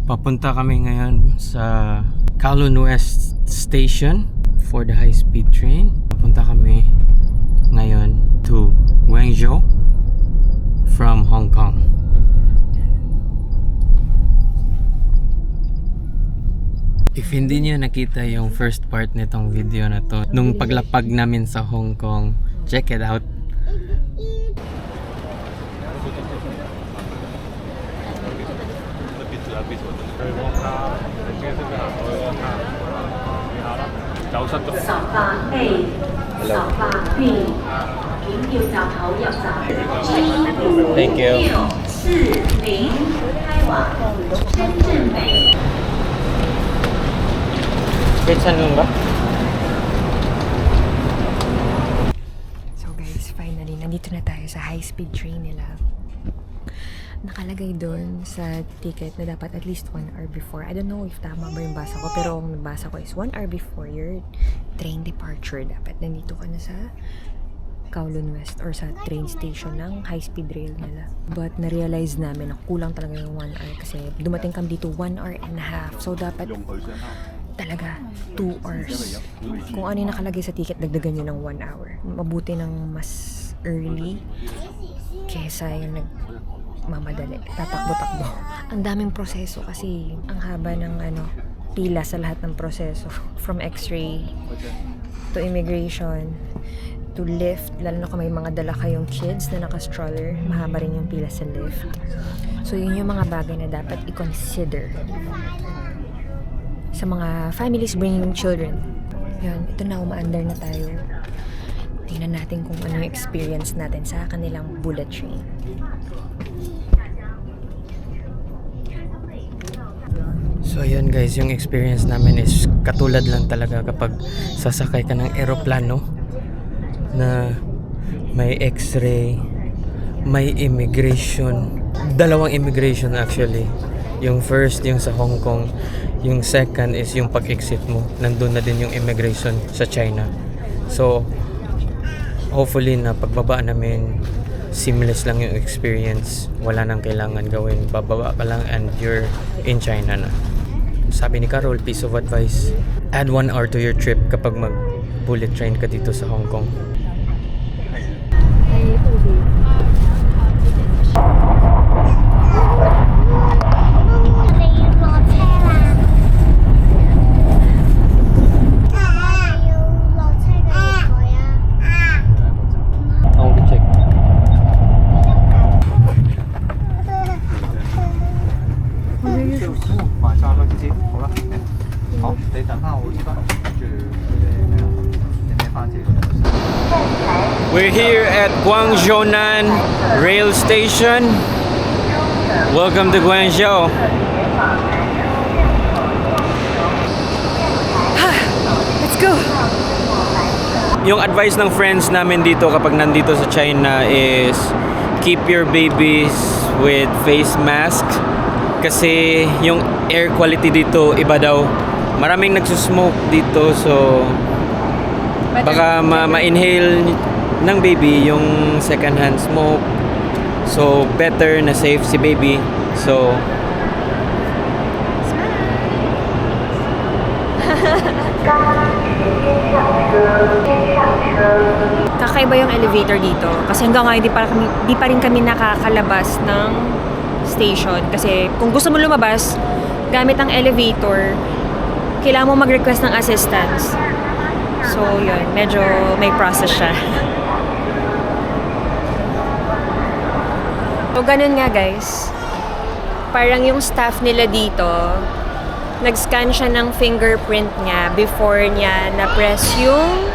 Papunta kami ngayon sa Kowloon West Station for the high-speed train. Papunta kami ngayon to Guangzhou from Hong Kong. If hindi niyo nakita yung first part nitong video na to, nung paglapag namin sa Hong Kong, check it out. Thank you. So guys, finally, nandito na tayo sa high-speed train nila. Nakalagay doon sa ticket na dapat at least 1 hour before. I don't know if tama ba yung basa ko, pero ang nabasa ko is 1 hour before your train departure. Dapat nandito ka na sa Kowloon West or sa train station ng high-speed rail nila. But na-realize namin na kulang talaga yung 1 hour kasi dumating kami dito 1 hour and a half. So dapat talaga 2 hours. Kung ano yung nakalagay sa ticket, dagdagan nyo ng 1 hour. Mabuti ng mas early kesa yung mamadali, tatakbo-takbo. Ang daming proseso kasi ang haba ng pila sa lahat ng proseso. From x-ray to immigration to lift, lalo na kung may mga dala kayong kids na naka-stroller, mahaba rin yung pila sa lift. So yun yung mga bagay na dapat i-consider sa mga families bringing children. Yun, ito na, umaandar na tayo. Tingnan natin kung ano yung experience natin sa kanilang bullet train. So ayun guys, yung experience namin is katulad lang talaga kapag sasakay ka ng eroplano na may x-ray, may immigration, dalawang immigration actually. Yung first, yung sa Hong Kong, yung second is yung pag-exit mo, nandun na din yung immigration sa China. So hopefully na pagbaba namin, seamless lang yung experience, wala nang kailangan gawin, bababa ka lang and you're in China na. Sabi ni Carol, piece of advice, add 1 hour to your trip kapag mag bullet train ka dito sa Hong Kong. We're here at Guangzhounan Rail Station. Welcome to Guangzhou. Let's go! Yung advice ng friends namin dito kapag nandito sa China is keep your babies with face mask kasi yung air quality dito iba daw. Maraming nagsusmoke dito, so baka ma-inhale ng baby yung second hand smoke. So better na safe si baby. So kakaiba yung elevator dito kasi hanggang ngayon di pa rin kami nakakalabas ng station kasi kung gusto mo lumabas gamit ang elevator, kailangan mo mag-request ng assistance. So yun, medyo may process siya. So ganun nga guys, parang yung staff nila dito nag-scan siya ng fingerprint niya before niya na-press yung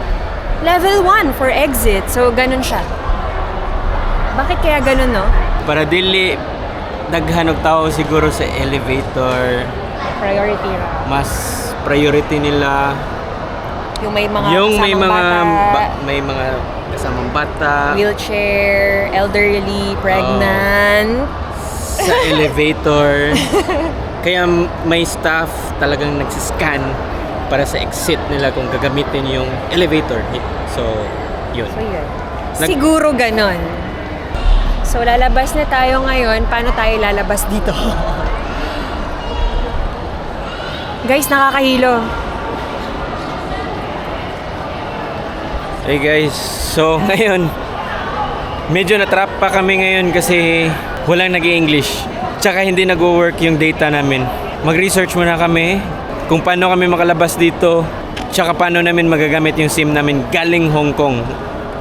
level 1 for exit. So ganun siya. Bakit kaya ganun, no? para dili daghan og tao siguro sa elevator, Priority ra. mas priority nila Yung may mga may mga kasamang bata, wheelchair, elderly, pregnant. sa elevator. Kaya may staff talagang nagsiscan para sa exit nila kung gagamitin yung elevator. So, yun. So, yun. Siguro ganon. So, lalabas na tayo ngayon. Paano tayo lalabas dito? Guys, nakakahilo. Hey guys, so ngayon medyo na-trap pa kami ngayon kasi walang nag-i-English. Tsaka hindi nag-work yung data namin. Mag-research muna kami kung paano kami makalabas dito. Tsaka paano namin magagamit yung SIM namin galing Hong Kong.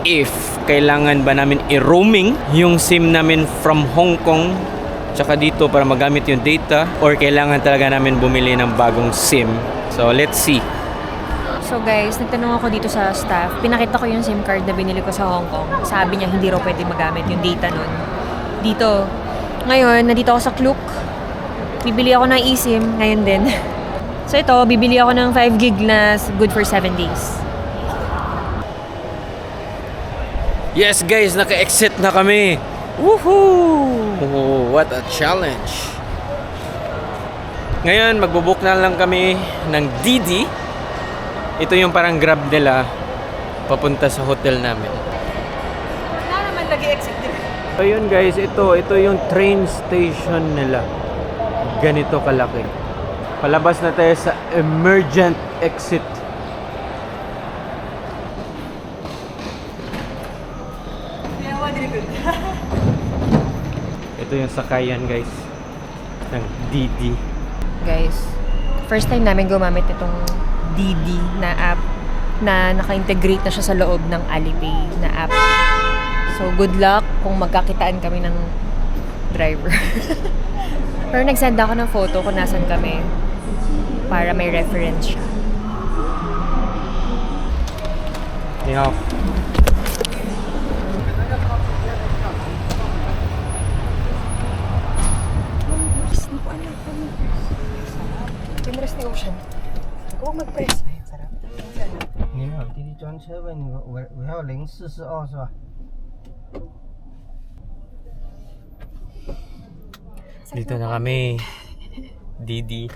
If kailangan ba namin i-roaming yung SIM namin from Hong Kong tsaka dito para magamit yung data, or kailangan talaga namin bumili ng bagong SIM. So let's see. So guys, nagtanong ako dito sa staff. Pinakita ko yung SIM card na binili ko sa Hong Kong. Sabi niya hindi raw pwede magamit yung data nun. Dito. Ngayon, nandito ako sa Klook. Bibili ako ng eSIM ngayon din. So ito, bibili ako ng 5 gig na good for 7 days. Yes guys, naka-exit na kami. Woohoo! Oh, what a challenge. Ngayon, magbubook na lang kami ng Didi. Ito yung parang grab nila papunta sa hotel namin. Wala naman nag-exit din. So yun guys, ito yung train station nila. Ganito kalaki. Palabas na tayo sa emergent exit. Ito yung sakayan guys ng Didi. Guys, first time namin gumamit itong Didi na app na naka-integrate na siya sa loob ng Alipay na app. So, good luck kung magkakitaan kami ng driver. Pero nag-send ako ng photo kung nasan kami para may reference siya. Yeah. Cameras ni Ocean. Huwag mag-press. 您好，滴滴专车为你尾号0442是吧？ Dito na kami. Didi.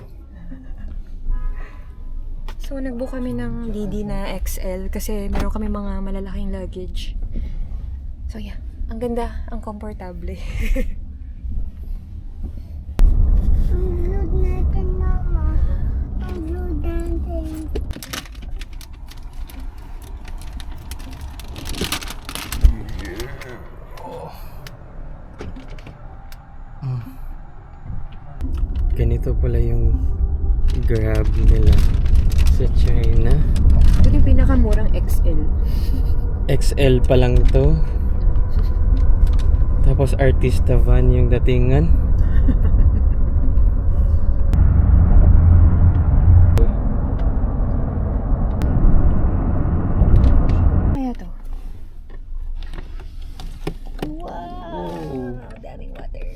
So, nag-book kami ng Didi na XL kasi meron kami mga malalaking luggage. So, yeah. Ang ganda. Ang komportable. Ganito pala yung grab nila sa China. Ito yung pinakamurang XL. XL pa lang to. Tapos artista van yung datingan. Kaya to. Wow! Daming water.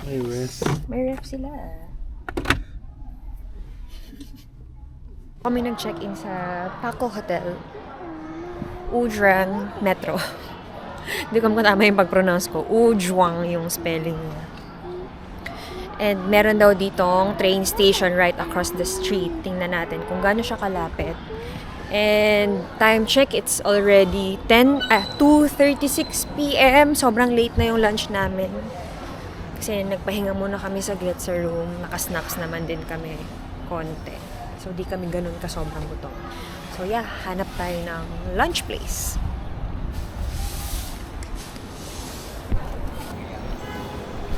Ay, rest. May ref sila. Kami nag-check-in sa Paco Hotel. Ujrang Metro. Hindi ko tama yung pag-pronounce ko. Ujwang yung spelling niya. And meron daw ditong train station right across the street. Tingnan natin kung gaano siya kalapit. And time check, it's already 2:36 p.m. Sobrang late na yung lunch namin. Kasi nagpahinga muna kami saglit sa room. Nakasnacks naman din kami konti. So, di kami ganun kasobrang gutom. So, yeah, hanap tayo ng lunch place.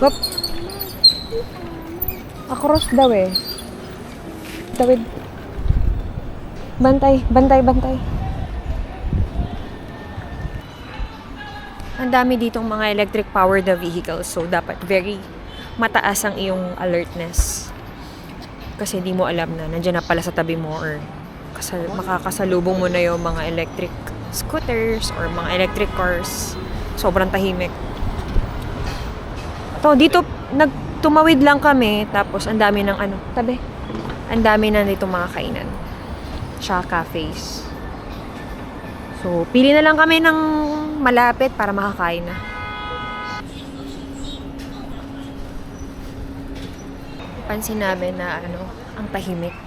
Hop! Across daw eh. Tawid. Bantay, bantay, bantay. Ang dami ditong mga electric powered na vehicles. So, dapat very mataas ang iyong alertness. Kasi di mo alam na nandiyan na pala sa tabi mo or makakasalubong mo na yung mga electric scooters or mga electric cars. Sobrang tahimik. To, dito, tumawid lang kami. Tapos, ang dami ng tabi. Ang dami na dito mga kainan. Tsaka cafes. So, pili na lang kami ng malapit para makakain na. Pansin namin na ang tahimik.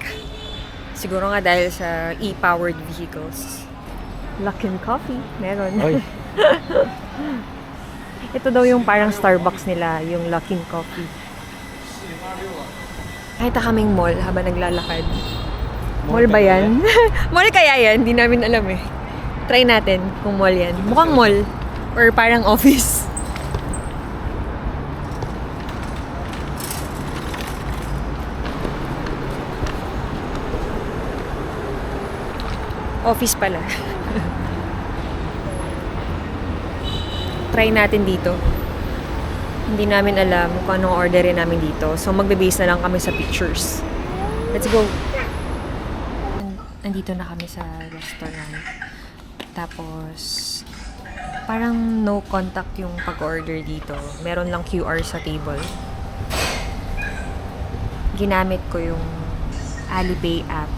Siguro nga dahil sa e-powered vehicles. Luckin Coffee, meron. Oy. Ito daw yung parang Starbucks nila, yung Luckin Coffee. Nakita kaming mall habang naglalakad. Mall ba yan? Mall kaya yan? Hindi namin alam eh. Try natin kung mall yan. Mukhang mall. Or parang office. Office pala. Try natin dito. Hindi namin alam kung anong orderin namin dito. So, magbe-base na lang kami sa pictures. Let's go! Nandito na kami sa restaurant. Tapos, parang no contact yung pag-order dito. Meron lang QR sa table. Ginamit ko yung Alipay app.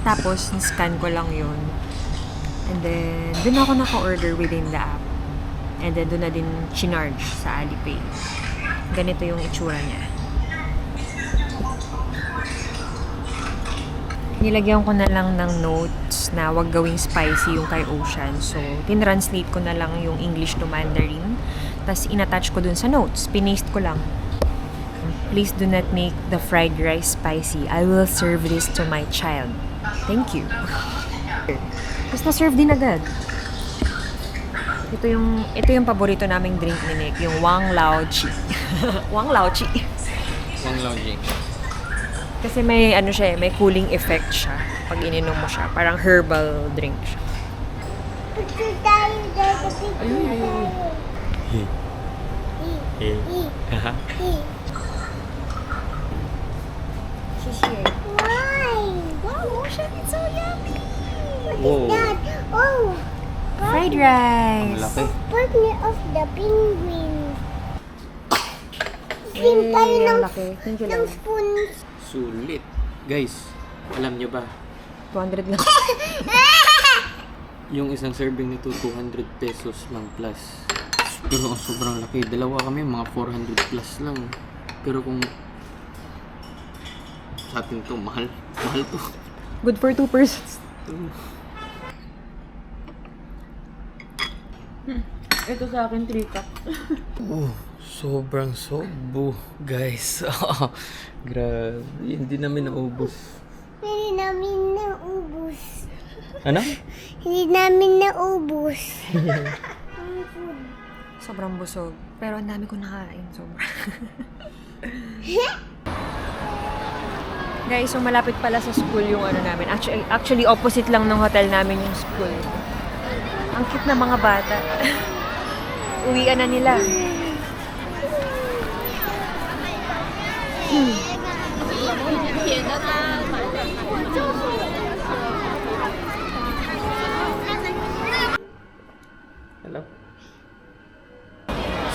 Tapos, scan ko lang yun. And then, dun ako naka-order within the app. And then, dun na din chinarge sa Alipay. Ganito yung itsura niya. Nilagyan ko na lang ng notes na wag gawing spicy yung kay Ocean. So, tinranslate ko na lang yung English to Mandarin. Tapos, inattach ko dun sa notes. Pinaste ko lang. Please do not make the fried rice spicy. I will serve this to my child. Thank you. Tapos na-serve din agad. Ito yung paborito naming drink ni Nick, yung Wang Lao Chi. Wang Lao Chi. Wang Lao Chi. Kasi may ano siya, may cooling effect siya pag ininom mo siya. Parang herbal drink siya. She's here. Why? Wow, Ocean, it's so yummy! Wow. That, oh, Fried rice! Laki. partner of the penguin. Sim tayo ng, laki. Thank you ng lang. spoon. Sulit. Guys, alam nyo ba? 200 lang. Yung isang serving nito, 200 pesos lang plus. Pero ang sobrang laki. Dalawa kami, mga 400 plus lang. Pero kung sa atin to, mahal. Mahal to. Good for 2 persons. Ito sa akin, 3 cup. Sobrang sobo, guys. Grabe. Hindi namin naubos. Hindi namin naubos. Ano? Hindi namin naubos. Sobrang busog. Pero ang dami ko nakain. Sobra. Guys, so malapit pala sa school yung ano namin. Actually, opposite lang ng hotel namin yung school. Ang cute na mga bata. Uwian na nila. Hello.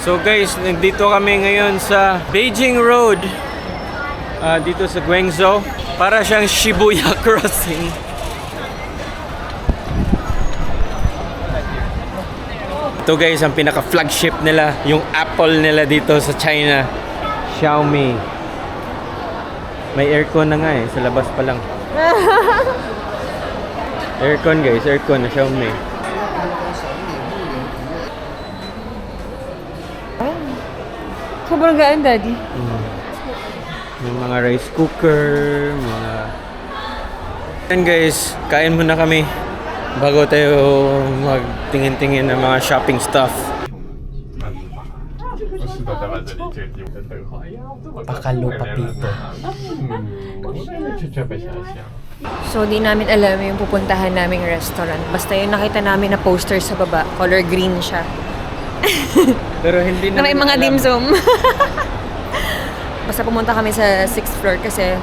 So guys, nandito kami ngayon sa Beijing Road. Dito sa Guangzhou. Para siyang Shibuya Crossing. Ito guys, ang pinaka-flagship nila. Yung Apple nila dito sa China. Xiaomi. May aircon na nga sa labas pa lang. Aircon guys, aircon na Xiaomi. Sobrang gaan, Daddy. Yung mga rice cooker, mga... Yan guys, kain muna kami bago tayo magtingin-tingin ng mga shopping stuff. Pakalo papito. So, di namin alam yung pupuntahan naming restaurant. Basta yung nakita namin na poster sa baba, color green siya. Pero hindi Na may namin mga alam. dimsum. Basta pumunta kami sa 6th floor kasi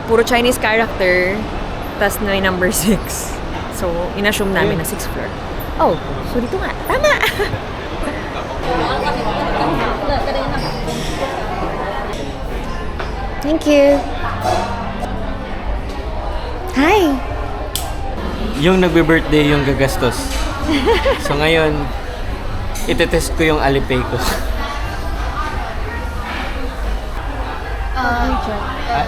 puro Chinese character, tas may number 6. So, inassume namin na 6th floor. Oh, so dito nga. Tama! Thank you. Hi! Yung nagbe-birthday yung gagastos. So ngayon, itetest ko yung Alipay ko.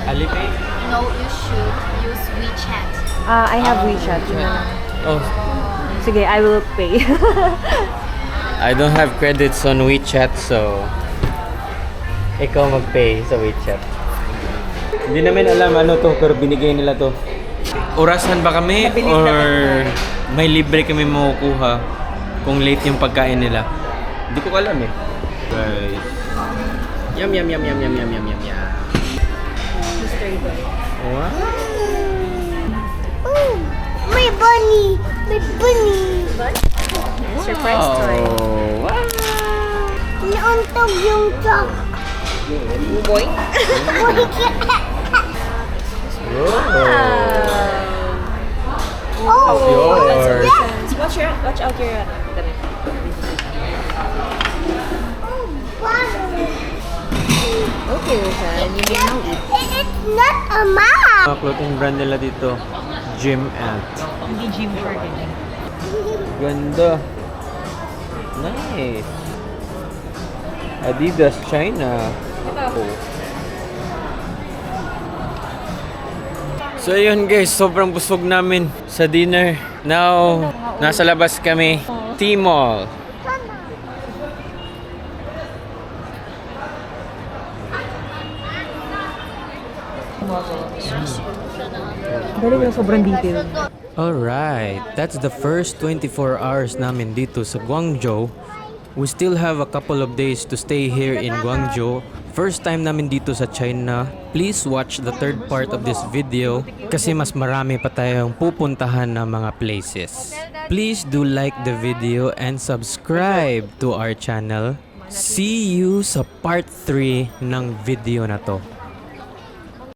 Alipay? No, you should use WeChat. I have WeChat. Oh, Sige, I will pay. I don't have credits on WeChat, so ikaw mag-pay sa WeChat. Hindi namin alam ano to, pero binigay nila to. Orasan ba kami or may libre kami makukuha kung late yung pagkain nila? Hindi ko alam eh. Guys. Yum yum yum yum yum yum yum yum yum. Wow. Oh, my bunny. My bunny. Surprise toy. Wow. Nauntog yung truck. Boy? Oh, Yours. Watch out your Okay, Roshan. You may now eat. it's not a map. Mga clothing brand nila dito. Gym Ant. Hindi gym shirt eh. Ganda. Nice. Adidas China. So yun guys, sobrang busog namin sa dinner. Now, nasa labas kami. T-Mall. Galing na sobrang detail. Alright, that's the first 24 hours namin dito sa Guangzhou. We still have a couple of days to stay here in Guangzhou. First time namin dito sa China. Please watch the third part of this video kasi mas marami pa tayong pupuntahan na mga places. Please do like the video and subscribe to our channel. See you sa part 3 ng video na to.